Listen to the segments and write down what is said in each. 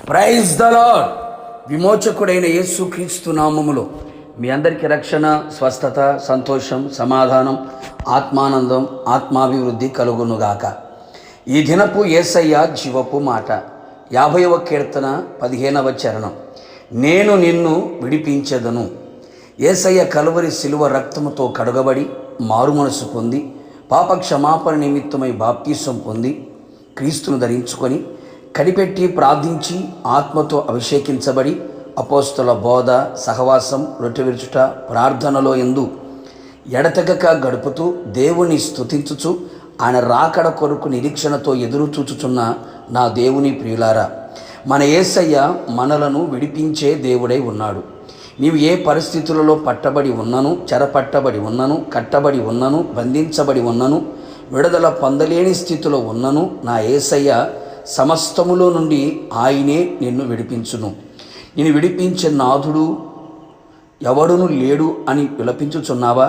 Praise the lord. విమోచకుడైన యేసుక్రీస్తు నామములో మీ అందరికీ రక్షణ, స్వస్థత, సంతోషం, సమాధానం, ఆత్మానందం, ఆత్మాభివృద్ధి కలుగునుగాక. ఈ దినపు యేసయ్య జీవపు మాట 50వ కీర్తన 15వ చరణం. నేను నిన్ను విడిపించెదను. యేసయ్య కలువరి శిలువ రక్తముతో కడుగబడి మారుమనసు పొంది పాప క్షమాపణ నిమిత్తమై బాప్తీసం పొంది క్రీస్తును ధరించుకొని కనిపెట్టి ప్రార్థించి ఆత్మతో అభిషేకించబడి అపోస్తల బోధ, సహవాసం, రొట్టె విరుచుట, ప్రార్థనలో యందు ఎడతెగక గడుపుతూ దేవుని స్తుతించుచు ఆయన రాకడ కొరకు నిరీక్షణతో ఎదురు చూచుచున్న నా దేవుని ప్రియులారా, మన యేసయ్య మనలను విడిపించే దేవుడై ఉన్నాడు. నీవు ఏ పరిస్థితులలో పట్టబడి ఉన్నను, చెరపట్టబడి ఉన్నను, కట్టబడి ఉన్నను, బంధించబడి ఉన్నను, విడుదల పొందలేని స్థితిలో ఉన్నను, నా యేసయ్య సమస్తములో నుండి ఆయనే నిన్ను విడిపించును. నేను విడిపించే నాథుడు ఎవడును లేడు అని విలపించుచున్నావా?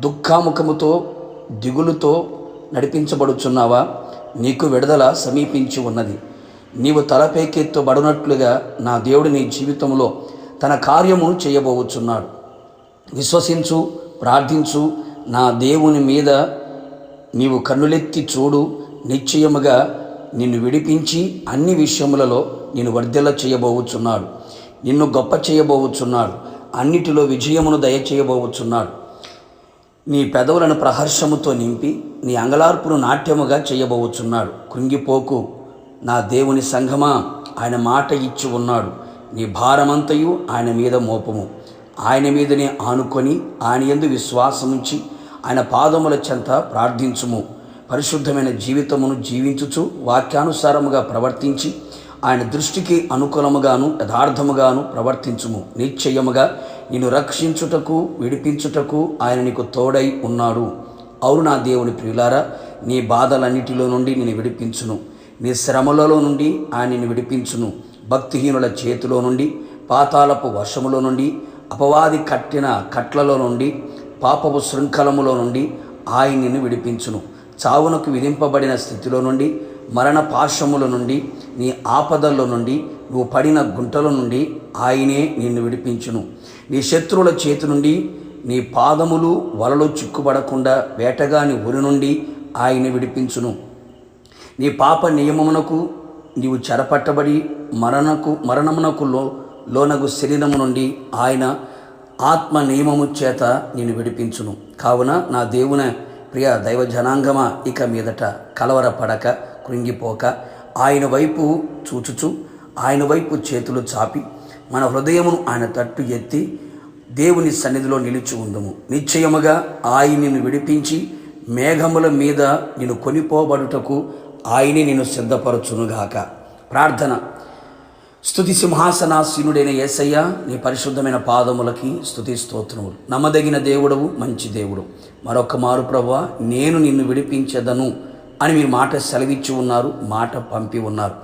దుఃఖముఖముతో దిగులుతో నడిపించబడుచున్నావా? నీకు విడుదల సమీపించి ఉన్నది. నీవు తలపైకెత్తబడినట్లుగా నా దేవుడు నీ జీవితంలో తన కార్యము చేయబోచున్నాడు. విశ్వసించు, ప్రార్థించు. నా దేవుని మీద నీవు కన్నులెత్తి చూడు. నిశ్చయముగా నిన్ను విడిపించి అన్ని విషయములలో నిన్ను వర్ధిల్ల చేయబోచున్నాడు. నిన్ను గొప్ప చేయబోచున్నాడు. అన్నిటిలో విజయమును దయచేయబోచున్నాడు. నీ పెదవులను ప్రహర్షముతో నింపి నీ అంగలార్పును నాట్యముగా చేయబోచున్నాడు. కృంగిపోకు నా దేవుని సంఘమా, ఆయన మాట ఇచ్చి ఉన్నాడు. నీ భారమంతయు ఆయన మీద మోపము. ఆయన మీదనే ఆనుకొని ఆయన యందు విశ్వాసముంచి ఆయన పాదముల చెంత ప్రార్థించుము. పరిశుద్ధమైన జీవితమును జీవించుచు వాక్యానుసారముగా ప్రవర్తించి ఆయన దృష్టికి అనుకూలముగాను యథార్థముగాను ప్రవర్తించుము. నిశ్చయముగా నిన్ను రక్షించుటకు, విడిపించుటకు ఆయన నీకు తోడై ఉన్నాడు. అవును నా దేవుని ప్రియులారా, నీ బాధలన్నిటిలో నుండి నిన్ను విడిపించును. నీ శ్రమలలో నుండి ఆయన నిన్ను విడిపించును. భక్తిహీనుల చేతిలో నుండి, పాతాళపు వశములో నుండి, అపవాది కట్టిన కట్లలో నుండి, పాపపు శృంఖలములో నుండి ఆయన నిన్ను విడిపించును. చావునకు విధింపబడిన స్థితిలో నుండి, మరణ పాశముల నుండి, నీ ఆపదల్లో నుండి, నువ్వు పడిన గుంటల నుండి ఆయనే నిన్ను విడిపించును. నీ శత్రువుల చేతి నుండి నీ పాదములు వలలో చిక్కుబడకుండా వేటగాని ఉరి నుండి ఆయన విడిపించును. నీ పాప నియమమునకు నీవు చెరపట్టబడి మరణమునకు లోనగు శరీరము నుండి ఆయన ఆత్మ నియమము చేత నిన్ను విడిపించును. కావున నా దేవుని ప్రియ దైవ జనాంగమా, ఇక మీదట కలవరపడక, కృంగిపోక, ఆయన వైపు చూచుచు ఆయన వైపు చేతులు చాపి మన హృదయమును ఆయన తట్టు ఎత్తి దేవుని సన్నిధిలో నిలిచి ఉందుము. నిశ్చయముగా ఆయన నిన్ను విడిపించి మేఘముల మీద నిన్ను కొనిపోబడుటకు ఆయనే నిన్ను సిద్ధపరచునుగాక. ప్రార్థన. స్తుతి సింహాసనాసీనుడైన యేసయ్య, నీ పరిశుద్ధమైన పాదములకి స్తుతి స్తోత్రములు. నమ్మదగిన దేవుడవు, మంచి దేవుడు. మరొక మారు ప్రభువా, నేను నిన్ను విడిపించెదను అని మీరు మాట సెలవిచ్చి ఉన్నారు, మాట పంపి ఉన్నారు.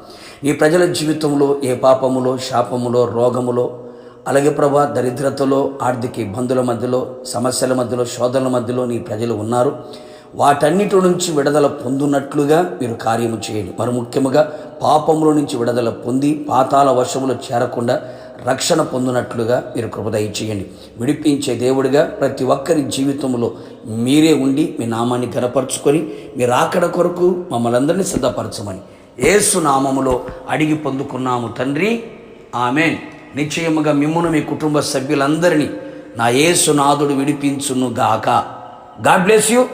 నీ ప్రజల జీవితంలో ఏ పాపములో, శాపములో, రోగములో, అలాగే ప్రభువా దరిద్రతలో, ఆర్థిక ఇబ్బందుల మధ్యలో, సమస్యల మధ్యలో, శోధనల మధ్యలో నీ ప్రజలు ఉన్నారు. వాటన్నిటి నుంచి విడుదల పొందునట్లుగా మీరు కార్యము చేయండి. మరి ముఖ్యముగా పాపముల నుంచి విడుదల పొంది పాతాళ వశములో చేరకుండా రక్షణ పొందినట్లుగా మీరు కృప దయచేయండి. విడిపించే దేవుడిగా ప్రతి ఒక్కరి జీవితంలో మీరే ఉండి మీ నామాన్ని ఘనపరుచుకొని మీరు రాకడ కొరకు మమ్మల్ని అందరినీ సిద్ధపరచమని యేసు నామములో అడిగి పొందుకున్నాము తండ్రి, ఆమేన్. నిశ్చయముగా మిమ్మును మీ కుటుంబ సభ్యులందరినీ నా యేసు నాథుడు విడిపించును గాక. God bless you.